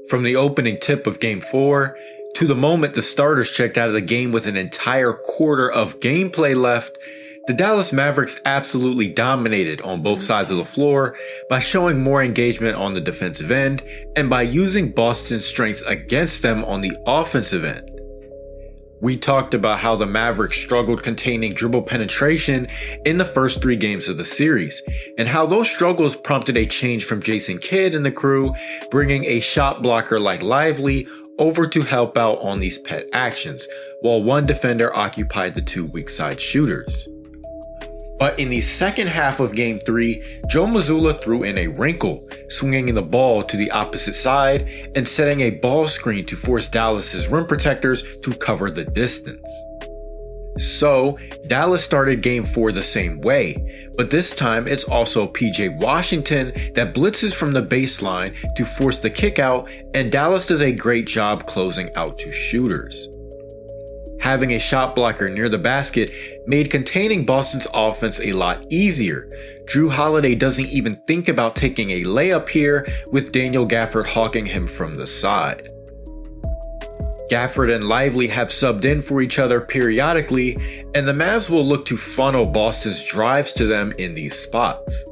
From the opening tip of Game 4 to the moment the starters checked out of the game with an entire quarter of gameplay left, the Dallas Mavericks absolutely dominated on both sides of the floor by showing more engagement on the defensive end and by using Boston's strengths against them on the offensive end. We talked about how the Mavericks struggled containing dribble penetration in the first 3 games of the series, and how those struggles prompted a change from Jason Kidd and the crew, bringing a shot blocker like Lively over to help out on these pet actions, while one defender occupied the 2 weak side shooters. But in the second half of Game 3, Joe Mazzulla threw in a wrinkle, swinging the ball to the opposite side and setting a ball screen to force Dallas's rim protectors to cover the distance. So, Dallas started Game 4 the same way, but this time it's also PJ Washington that blitzes from the baseline to force the kick out, and Dallas does a great job closing out to shooters. Having a shot blocker near the basket made containing Boston's offense a lot easier. Jrue Holiday doesn't even think about taking a layup here, with Daniel Gafford hawking him from the side. Gafford and Lively have subbed in for each other periodically, and the Mavs will look to funnel Boston's drives to them in these spots.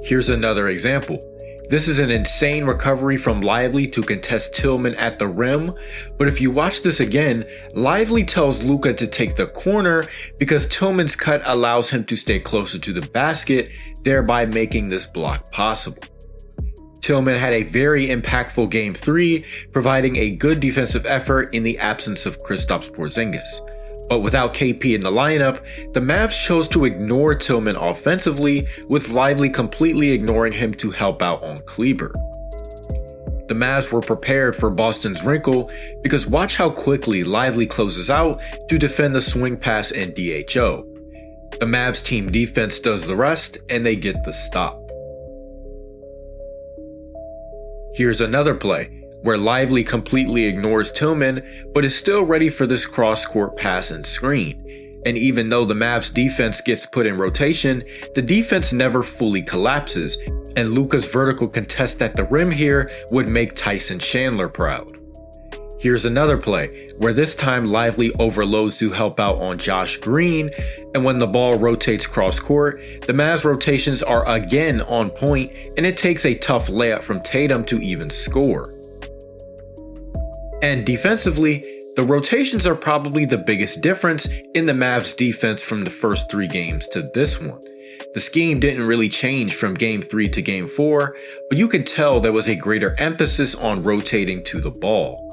Here's another example. This is an insane recovery from Lively to contest Tillman at the rim, but if you watch this again, Lively tells Luka to take the corner because Tillman's cut allows him to stay closer to the basket, thereby making this block possible. Tillman had a very impactful Game 3, providing a good defensive effort in the absence of Kristaps Porzingis. But without KP in the lineup, the Mavs chose to ignore Tillman offensively, with Lively completely ignoring him to help out on Kleber. The Mavs were prepared for Boston's wrinkle because watch how quickly Lively closes out to defend the swing pass and DHO. The Mavs team defense does the rest and they get the stop. Here's another play where Lively completely ignores Tillman, but is still ready for this cross-court pass and screen. And even though the Mavs defense gets put in rotation, the defense never fully collapses, and Luka's vertical contest at the rim here would make Tyson Chandler proud. Here's another play, where this time Lively overloads to help out on Josh Green, and when the ball rotates cross-court, the Mavs rotations are again on point, and it takes a tough layup from Tatum to even score. And defensively, the rotations are probably the biggest difference in the Mavs defense from the first 3 games to this one. The scheme didn't really change from Game 3 to Game 4, but you could tell there was a greater emphasis on rotating to the ball.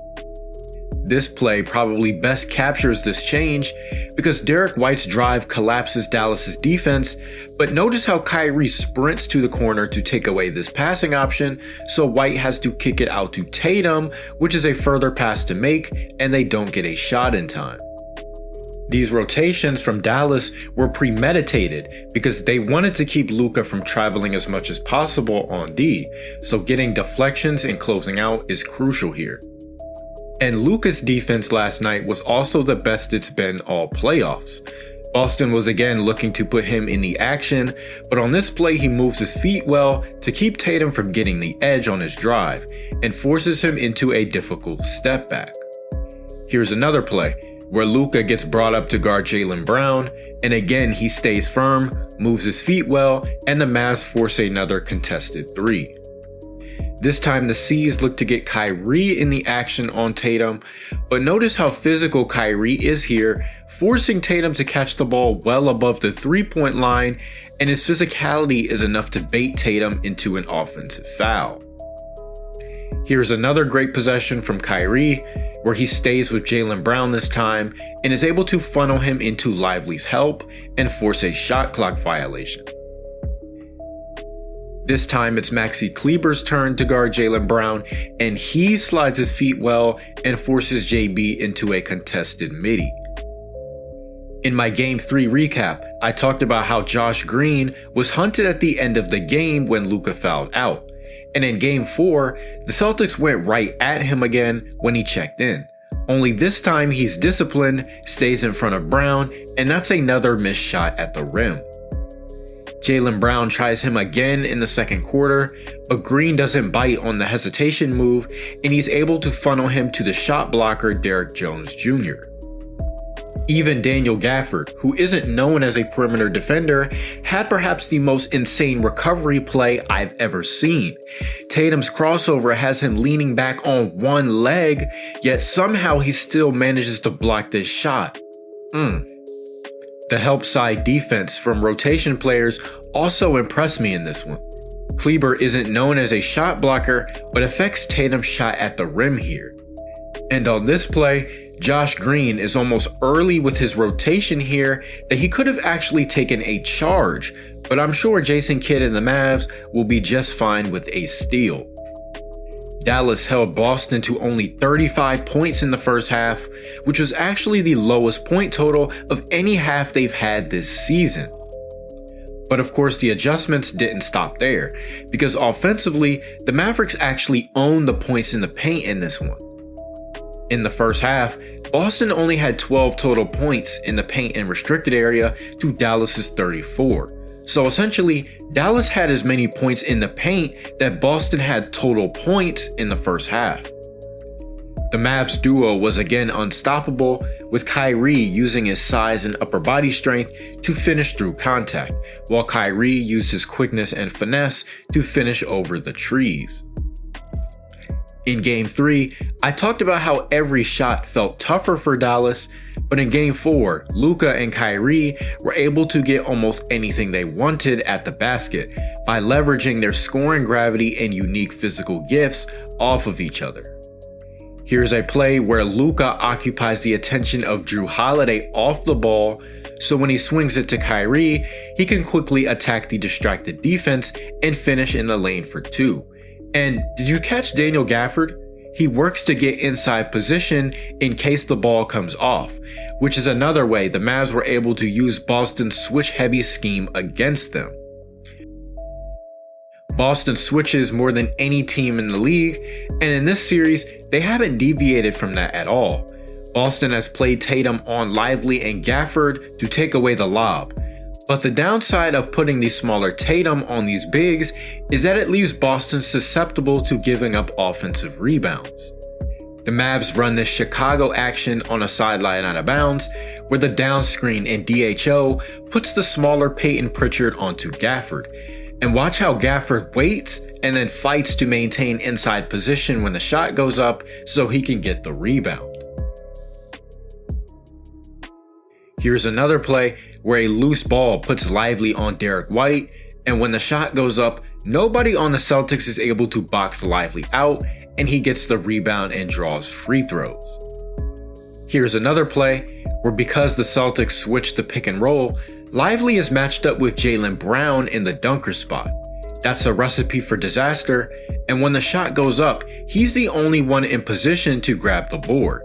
This play probably best captures this change because Derek White's drive collapses Dallas's defense, but notice how Kyrie sprints to the corner to take away this passing option, so White has to kick it out to Tatum, which is a further pass to make, and they don't get a shot in time. These rotations from Dallas were premeditated because they wanted to keep Luka from traveling as much as possible on D, so getting deflections and closing out is crucial here. And Luka's defense last night was also the best it's been all playoffs. Boston was again looking to put him in the action, but on this play he moves his feet well to keep Tatum from getting the edge on his drive and forces him into a difficult step back. Here's another play where Luka gets brought up to guard Jaylen Brown, and again he stays firm, moves his feet well, and the Mavs force another contested 3. This time the C's look to get Kyrie in the action on Tatum, but notice how physical Kyrie is here, forcing Tatum to catch the ball well above the 3-point line, and his physicality is enough to bait Tatum into an offensive foul. Here's another great possession from Kyrie, where he stays with Jaylen Brown this time and is able to funnel him into Lively's help and force a shot clock violation. This time it's Maxi Kleber's turn to guard Jaylen Brown, and he slides his feet well and forces JB into a contested midi. In my Game 3 recap, I talked about how Josh Green was hunted at the end of the game when Luka fouled out, and in Game 4, the Celtics went right at him again when he checked in. Only this time he's disciplined, stays in front of Brown, and that's another missed shot at the rim. Jaylen Brown tries him again in the second quarter, but Green doesn't bite on the hesitation move, and he's able to funnel him to the shot blocker Derrick Jones Jr. Even Daniel Gafford, who isn't known as a perimeter defender, had perhaps the most insane recovery play I've ever seen. Tatum's crossover has him leaning back on one leg, yet somehow he still manages to block this shot. The help side defense from rotation players also impressed me in this one. Kleber isn't known as a shot blocker, but affects Tatum's shot at the rim here. And on this play, Josh Green is almost early with his rotation here that he could have actually taken a charge, but I'm sure Jason Kidd and the Mavs will be just fine with a steal. Dallas held Boston to only 35 points in the first half, which was actually the lowest point total of any half they've had this season. But of course the adjustments didn't stop there, because offensively, the Mavericks actually owned the points in the paint in this one. In the first half, Boston only had 12 total points in the paint and restricted area to Dallas's 34. So essentially, Dallas had as many points in the paint that Boston had total points in the first half. The Mavs duo was again unstoppable, with Kyrie using his size and upper body strength to finish through contact, while Kyrie used his quickness and finesse to finish over the trees. In Game 3, I talked about how every shot felt tougher for Dallas, but in Game 4, Luka and Kyrie were able to get almost anything they wanted at the basket by leveraging their scoring gravity and unique physical gifts off of each other. Here's a play where Luka occupies the attention of Jrue Holiday off the ball, so when he swings it to Kyrie, he can quickly attack the distracted defense and finish in the lane for two. And did you catch Daniel Gafford? He works to get inside position in case the ball comes off, which is another way the Mavs were able to use Boston's switch-heavy scheme against them. Boston switches more than any team in the league, and in this series, they haven't deviated from that at all. Boston has played Tatum on Lively and Gafford to take away the lob. But the downside of putting the smaller Tatum on these bigs is that it leaves Boston susceptible to giving up offensive rebounds. The Mavs run this Chicago action on a sideline out of bounds, where the down screen and DHO puts the smaller Peyton Pritchard onto Gafford. And watch how Gafford waits and then fights to maintain inside position when the shot goes up so he can get the rebound. Here's another play where a loose ball puts Lively on Derrick White, and when the shot goes up, nobody on the Celtics is able to box Lively out, and he gets the rebound and draws free throws. Here's another play where, because the Celtics switch the pick and roll, Lively is matched up with Jaylen Brown in the dunker spot. That's a recipe for disaster, and when the shot goes up, he's the only one in position to grab the board.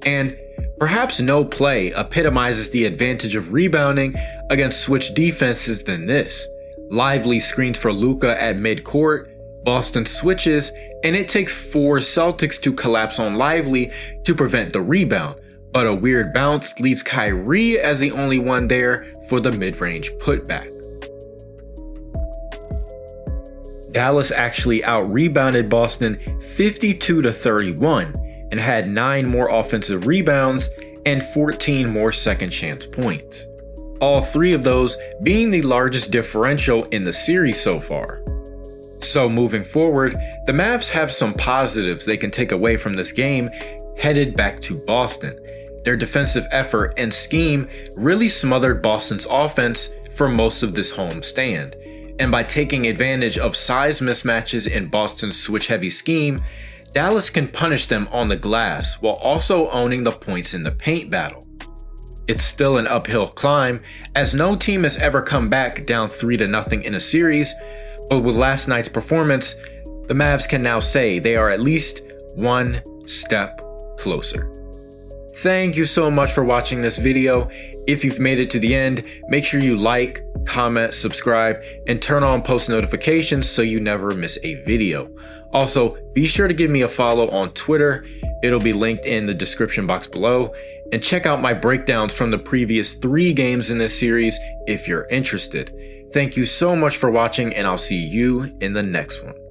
And perhaps no play epitomizes the advantage of rebounding against switch defenses than this. Lively screens for Luka at midcourt, Boston switches, and it takes 4 Celtics to collapse on Lively to prevent the rebound, but a weird bounce leaves Kyrie as the only one there for the mid-range putback. Dallas actually out-rebounded Boston 52-31 and had 9 more offensive rebounds and 14 more second chance points. All 3 of those being the largest differential in the series so far. So moving forward, the Mavs have some positives they can take away from this game headed back to Boston. Their defensive effort and scheme really smothered Boston's offense for most of this home stand. And by taking advantage of size mismatches in Boston's switch-heavy scheme, Dallas can punish them on the glass while also owning the points in the paint battle. It's still an uphill climb, as no team has ever come back down 3-0 in a series, but with last night's performance, the Mavs can now say they are at least one step closer. Thank you so much for watching this video. If you've made it to the end, make sure you like, comment, subscribe, and turn on post notifications so you never miss a video. Also, be sure to give me a follow on Twitter. It'll be linked in the description box below. And check out my breakdowns from the previous 3 games in this series if you're interested. Thank you so much for watching, and I'll see you in the next one.